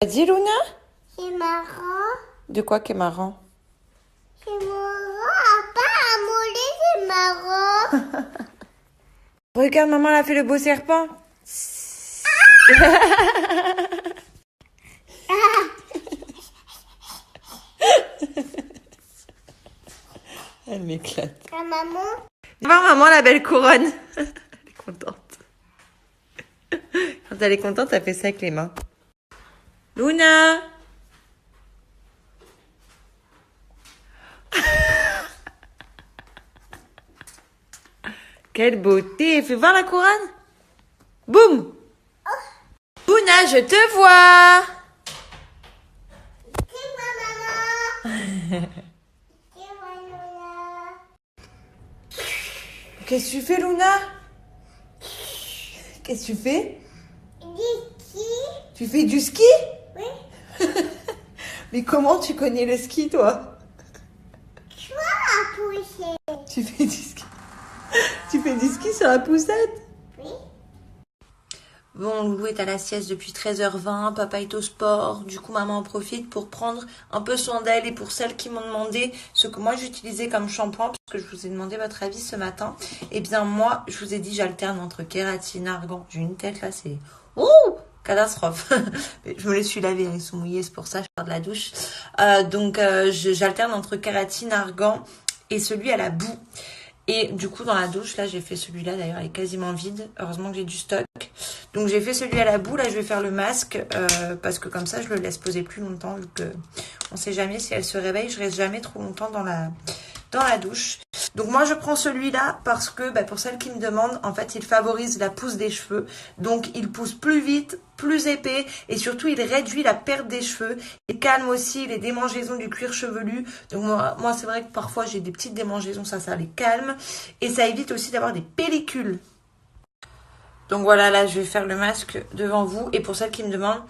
Dis Luna? C'est marrant. De quoi qui est marrant? C'est marrant. Pas à mollet, c'est marrant. Regarde, maman, elle a fait le beau serpent. Elle m'éclate. La maman. Voir maman la belle couronne. Elle est contente. Quand elle est contente, elle fait ça avec les mains. Luna! Quelle beauté! Fais voir la couronne. Boum! Luna, je te vois! C'est ma maman. C'est ma maman. Qu'est-ce que tu fais, Luna? Qu'est-ce que tu fais? Dis Tu fais du ski? oui. Mais comment tu connais le ski, toi? Tu vas la pousser. Tu fais du ski. Tu fais du ski sur la poussette? Oui. Bon, Loulou est à la sieste depuis 13h20, papa est au sport, du coup maman en profite pour prendre un peu soin d'elle et pour celles qui m'ont demandé ce que moi j'utilisais comme shampoing, puisque je vous ai demandé votre avis ce matin, et bien moi je vous ai dit j'alterne entre kératine, argan, j'ai une tête là c'est... Ouh, catastrophe. Je me les suis lavées, ils sont mouillés, c'est pour ça je sors de la douche. J'alterne entre kératine, argan et celui à la boue. Et du coup, dans la douche, là, j'ai fait celui-là. D'ailleurs, elle est quasiment vide. Heureusement que j'ai du stock. Donc, j'ai fait celui à la boue. Là, je vais faire le masque parce que comme ça, je le laisse poser plus longtemps. Vu que on sait jamais si elle se réveille. Je reste jamais trop longtemps dans la douche. Donc, moi, je prends celui-là parce que, pour celles qui me demandent, en fait, il favorise la pousse des cheveux. Donc, il pousse plus vite, plus épais et surtout, il réduit la perte des cheveux. Il calme aussi les démangeaisons du cuir chevelu. Donc, moi c'est vrai que parfois, j'ai des petites démangeaisons. Ça les calme. Et ça évite aussi d'avoir des pellicules. Donc, voilà, là, je vais faire le masque devant vous. Et pour celles qui me demandent,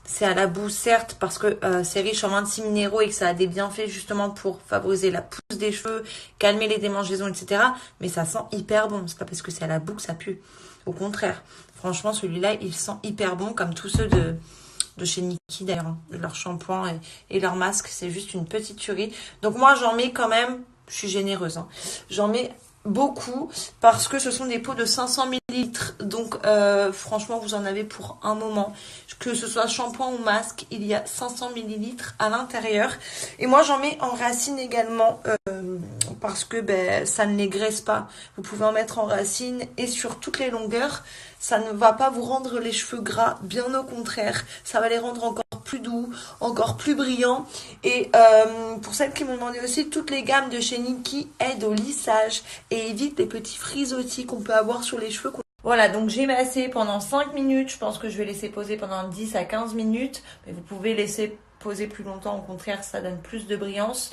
c'est à la boue, certes, parce que c'est riche en 26 minéraux et que ça a des bienfaits justement pour favoriser la pousse des cheveux, calmer les démangeaisons, etc. Mais ça sent hyper bon. C'est pas parce que c'est à la boue que ça pue. Au contraire. Franchement, celui-là, il sent hyper bon, comme tous ceux de chez Nikki d'ailleurs. Hein. Leur shampoing et leur masque, c'est juste une petite tuerie. Donc moi, j'en mets quand même, je suis généreuse. Hein. J'en mets beaucoup parce que ce sont des pots de 500 millilitres. Donc franchement, vous en avez pour un moment. Que ce soit shampoing ou masque, il y a 500 millilitres à l'intérieur. Et moi, j'en mets en racine également parce que ça ne les graisse pas. Vous pouvez en mettre en racine et sur toutes les longueurs. Ça ne va pas vous rendre les cheveux gras, bien au contraire. Ça va les rendre encore plus doux, encore plus brillants. Et pour celles qui m'ont demandé aussi, toutes les gammes de chez Nikki aident au lissage et évitent les petits frisottis qu'on peut avoir sur les cheveux. Voilà, donc j'ai massé pendant 5 minutes. Je pense que je vais laisser poser pendant 10 à 15 minutes. Mais vous pouvez laisser poser plus longtemps. Au contraire, ça donne plus de brillance.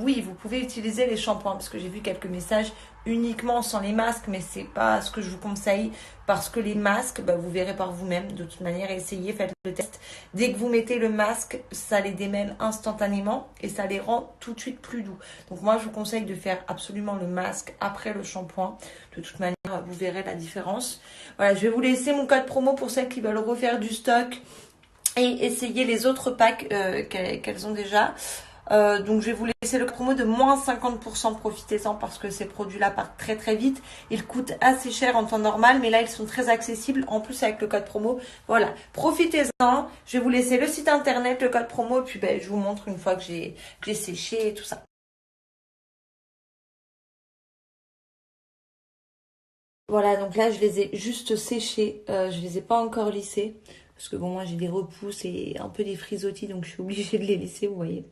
Oui, vous pouvez utiliser les shampoings parce que j'ai vu quelques messages uniquement sans les masques, mais c'est pas ce que je vous conseille parce que les masques, vous verrez par vous-même. De toute manière, essayez, faites le test. Dès que vous mettez le masque, ça les démêle instantanément et ça les rend tout de suite plus doux. Donc moi, je vous conseille de faire absolument le masque après le shampoing. De toute manière, vous verrez la différence. Voilà, je vais vous laisser mon code promo pour celles qui veulent refaire du stock et essayer les autres packs qu'elles ont déjà. Donc je vais vous laisser le promo de moins 50%, profitez-en parce que ces produits-là partent très très vite. Ils coûtent assez cher en temps normal, mais là ils sont très accessibles. En plus avec le code promo, voilà, profitez-en. Je vais vous laisser le site internet, le code promo, et puis je vous montre une fois que j'ai séché et tout ça. Voilà, donc là je les ai juste séchés, je les ai pas encore lissés. Parce que bon, moi j'ai des repousses et un peu des frisottis, donc je suis obligée de les lisser, vous voyez.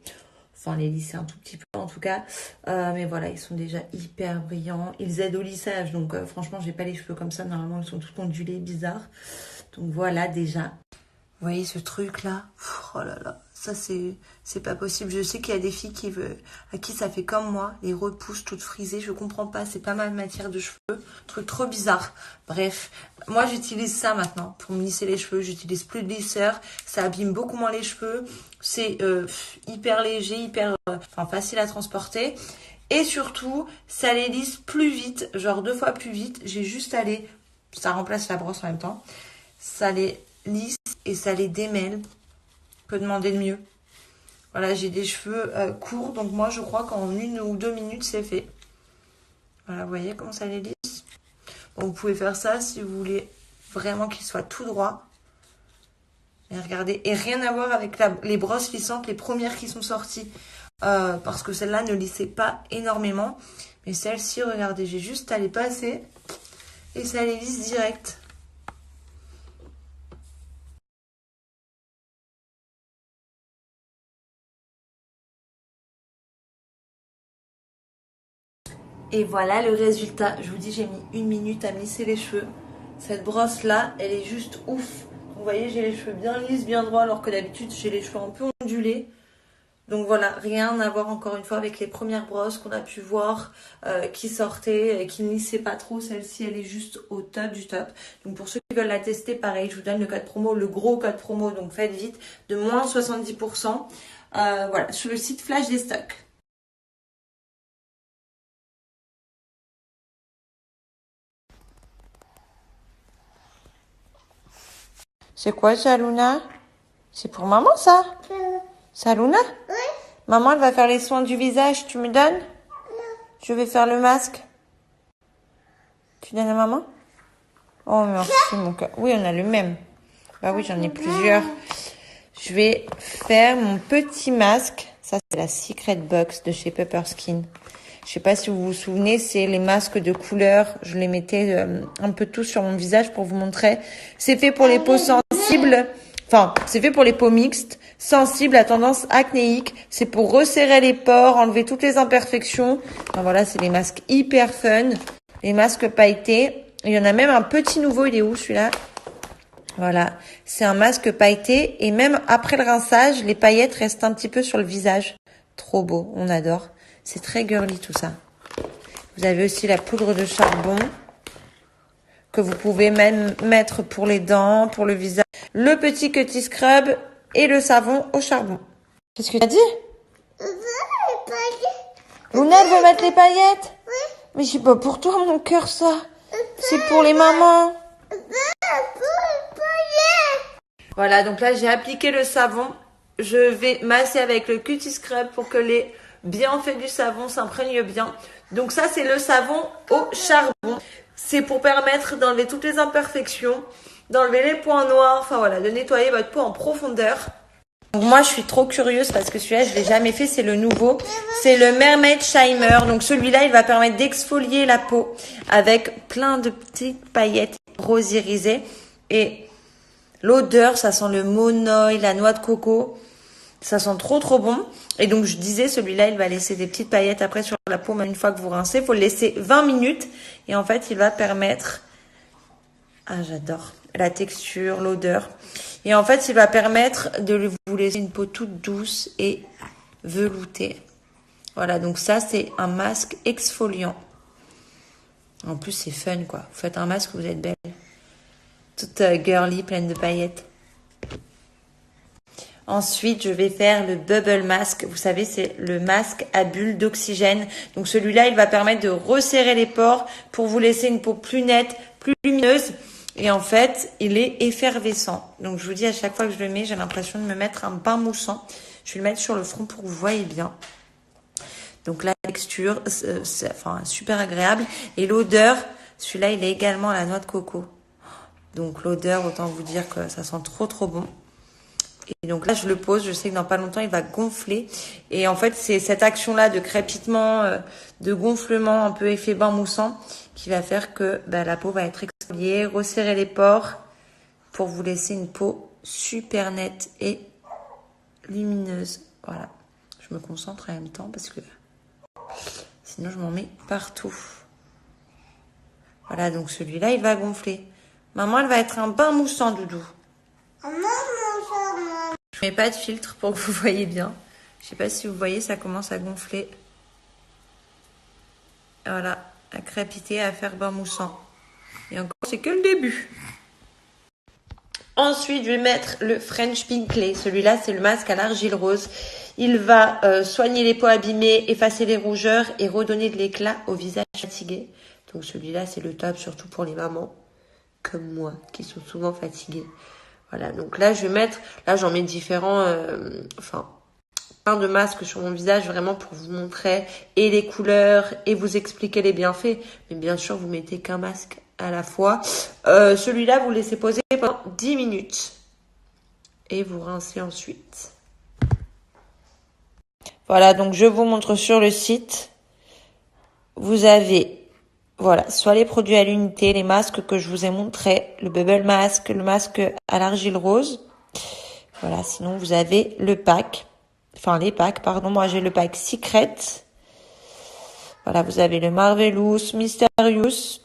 Enfin, les lisser un tout petit peu en tout cas. Mais voilà, ils sont déjà hyper brillants. Ils aident au lissage, donc franchement, j'ai pas les cheveux comme ça. Normalement, ils sont tout ondulés, bizarres. Donc voilà déjà. Vous voyez ce truc là? Oh là là, ça c'est pas possible. Je sais qu'il y a des filles à qui ça fait comme moi, les repousses toutes frisées. Je comprends pas, c'est pas ma matière de cheveux. Truc trop bizarre. Bref, moi j'utilise ça maintenant pour me lisser les cheveux. J'utilise plus de lisseur, ça abîme beaucoup moins les cheveux. C'est hyper léger, hyper facile à transporter. Et surtout, ça les lisse plus vite, genre 2 fois plus vite. J'ai juste à ça remplace la brosse en même temps. Ça les lisse et ça les démêle. Que demander de mieux? Voilà, j'ai des cheveux courts, donc moi je crois qu'en 1 ou 2 minutes c'est fait. Voilà, vous voyez comment ça les lisse? Bon, vous pouvez faire ça si vous voulez vraiment qu'ils soient tout droits. Et regardez, et rien à voir avec les brosses lissantes, les premières qui sont sorties. Parce que celle-là ne lissait pas énormément. Mais celle-ci, regardez, j'ai juste à les passer et ça les lisse direct. Et voilà le résultat. Je vous dis, j'ai mis 1 minute à lisser les cheveux. Cette brosse-là, elle est juste ouf. Vous voyez, j'ai les cheveux bien lisses, bien droits, alors que d'habitude, j'ai les cheveux un peu ondulés. Donc voilà, rien à voir encore une fois avec les premières brosses qu'on a pu voir qui sortaient, qui ne lissaient pas trop. Celle-ci, elle est juste au top du top. Donc pour ceux qui veulent la tester, pareil, je vous donne le code promo, le gros code promo, donc faites vite, de moins 70%. Voilà, sur le site Flash des stocks. C'est quoi ça, Luna? C'est pour maman, ça? Ça, Luna? Oui. Maman, elle va faire les soins du visage. Tu me donnes? Je vais faire le masque. Tu donnes à maman? Oh, merci, mon cœur. Oui, on a le même. Bah oui, j'en ai plusieurs. Je vais faire mon petit masque. Ça, c'est la Secret Box de chez Pepper Skin. Je sais pas si vous vous souvenez, c'est les masques de couleur. Je les mettais un peu tous sur mon visage pour vous montrer. C'est fait pour les peaux sensibles. Enfin, c'est fait pour les peaux mixtes, sensibles à tendance acnéique. C'est pour resserrer les pores, enlever toutes les imperfections. Enfin, voilà, c'est des masques hyper fun. Les masques pailletés. Il y en a même un petit nouveau. Il est où celui-là? Voilà, c'est un masque pailleté. Et même après le rinçage, les paillettes restent un petit peu sur le visage. Trop beau, on adore. C'est très girly tout ça. Vous avez aussi la poudre de charbon que vous pouvez même mettre pour les dents, pour le visage. Le petit Cutty Scrub et le savon au charbon. Qu'est-ce que tu as dit? Je veux les paillettes. Luna, elle veut mettre les paillettes? Oui. Mais c'est pas pour toi, mon cœur, ça. C'est pour les mamans. Je veux les paillettes. Voilà, donc là, j'ai appliqué le savon. Je vais masser avec le Cutty Scrub pour que les bienfaits du savon s'imprègnent bien. Donc ça, c'est le savon au charbon. C'est pour permettre d'enlever toutes les imperfections, d'enlever les points noirs, enfin voilà, de nettoyer votre peau en profondeur. Donc moi, je suis trop curieuse parce que celui-là, je l'ai jamais fait, c'est le nouveau. C'est le Mermaid Shimmer. Donc celui-là, il va permettre d'exfolier la peau avec plein de petites paillettes rose irisées. Et l'odeur, ça sent le monoï, la noix de coco. Ça sent trop trop bon. Et donc je disais, celui-là, il va laisser des petites paillettes après sur la peau, même une fois que vous rincez. Il faut le laisser 20 minutes. Et en fait, il va permettre... Ah, j'adore la texture, l'odeur. Et en fait, il va permettre de vous laisser une peau toute douce et veloutée. Voilà, donc ça, c'est un masque exfoliant. En plus, c'est fun, quoi. Vous faites un masque, vous êtes belle. Toute girly, pleine de paillettes. Ensuite, je vais faire le Bubble Mask. Vous savez, c'est le masque à bulles d'oxygène. Donc celui-là, il va permettre de resserrer les pores pour vous laisser une peau plus nette, plus lumineuse. Et en fait, il est effervescent. Donc je vous dis, à chaque fois que je le mets, j'ai l'impression de me mettre un bain moussant. Je vais le mettre sur le front pour que vous voyez bien. Donc la texture, c'est enfin, super agréable. Et l'odeur, celui-là, il est également à la noix de coco. Donc l'odeur, autant vous dire que ça sent trop trop bon. Et donc là, je le pose. Je sais que dans pas longtemps, il va gonfler. Et en fait, c'est cette action-là de crépitement, de gonflement, un peu effet bain moussant, qui va faire que la peau va être exfoliée, resserrer les pores pour vous laisser une peau super nette et lumineuse. Voilà. Je me concentre en même temps parce que sinon, je m'en mets partout. Voilà, donc celui-là, il va gonfler. Maman, elle va être un bain moussant, Doudou. Je mets pas de filtre pour que vous voyez bien. Je sais pas si vous voyez, ça commence à gonfler. Voilà, à crépiter, à faire bain moussant. Et encore, c'est que le début. Ensuite, je vais mettre le French Pink Clay. Celui-là, c'est le masque à l'argile rose. Il va soigner les peaux abîmées, effacer les rougeurs et redonner de l'éclat au visage fatigué. Donc celui-là, c'est le top, surtout pour les mamans comme moi, qui sont souvent fatiguées. Voilà, donc là, je vais mettre, là, j'en mets différents, plein de masques sur mon visage, vraiment pour vous montrer et les couleurs et vous expliquer les bienfaits. Mais bien sûr, vous mettez qu'un masque à la fois. Celui-là, vous le laissez poser pendant 10 minutes. Et vous rincez ensuite. Voilà, donc je vous montre sur le site. Vous avez, voilà, soit les produits à l'unité, les masques que je vous ai montrés, le bubble mask, le masque à l'argile rose. Voilà, sinon vous avez le pack, enfin les packs, pardon. Moi j'ai le pack Secret. Voilà, vous avez le Marvelous, Mysterious.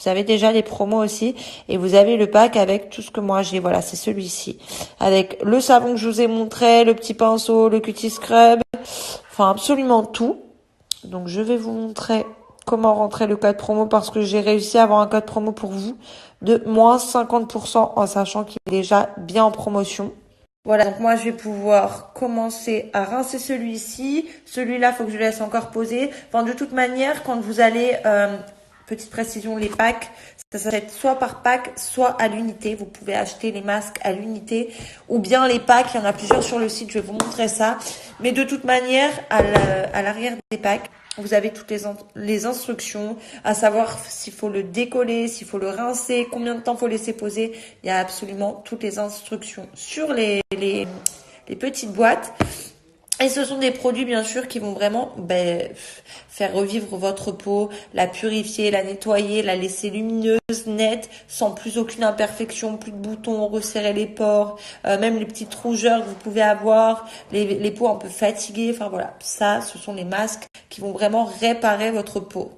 Vous avez déjà les promos aussi. Et vous avez le pack avec tout ce que moi j'ai. Voilà, c'est celui-ci. Avec le savon que je vous ai montré, le petit pinceau, le cutie scrub. Enfin, absolument tout. Donc, je vais vous montrer comment rentrer le code promo parce que j'ai réussi à avoir un code promo pour vous de moins 50% en sachant qu'il est déjà bien en promotion. Voilà, donc moi je vais pouvoir commencer à rincer celui-ci. Celui-là, faut que je le laisse encore poser. Enfin, de toute manière, quand vous allez, petite précision, les packs, ça s'achète soit par pack, soit à l'unité. Vous pouvez acheter les masques à l'unité ou bien les packs. Il y en a plusieurs sur le site, je vais vous montrer ça. Mais de toute manière, à l'arrière des packs, vous avez toutes les instructions, à savoir s'il faut le décoller, s'il faut le rincer, combien de temps faut laisser poser. Il y a absolument toutes les instructions sur les petites boîtes. Et ce sont des produits, bien sûr, qui vont vraiment faire revivre votre peau, la purifier, la nettoyer, la laisser lumineuse, nette, sans plus aucune imperfection, plus de boutons, resserrer les pores, même les petites rougeurs que vous pouvez avoir, les peaux un peu fatiguées. Enfin voilà, ça, ce sont les masques qui vont vraiment réparer votre peau.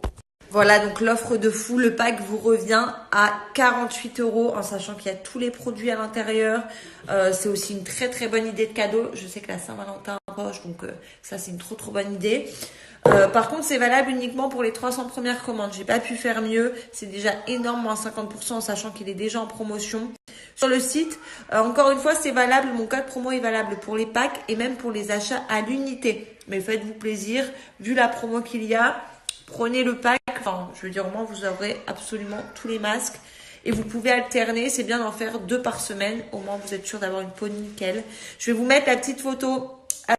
Voilà, donc l'offre de fou, le pack vous revient à 48 € en sachant qu'il y a tous les produits à l'intérieur. C'est aussi une très très bonne idée de cadeau. Je sais que la Saint-Valentin approche, donc ça c'est une trop bonne idée. Par contre, c'est valable uniquement pour les 300 premières commandes. J'ai pas pu faire mieux. C'est déjà énorme, moins 50% en sachant qu'il est déjà en promotion sur le site. Encore une fois, c'est valable. Mon code promo est valable pour les packs et même pour les achats à l'unité. Mais faites-vous plaisir, vu la promo qu'il y a. Prenez le pack, enfin, je veux dire, au moins, vous aurez absolument tous les masques. Et vous pouvez alterner, c'est bien d'en faire 2 par semaine. Au moins, vous êtes sûr d'avoir une peau nickel. Je vais vous mettre la petite photo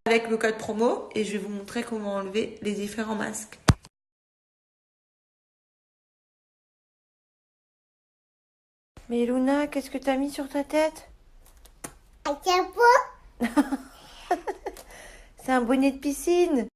avec le code promo et je vais vous montrer comment enlever les différents masques. Mais Luna, qu'est-ce que t'as mis sur ta tête? Un chapeau. C'est un bonnet de piscine.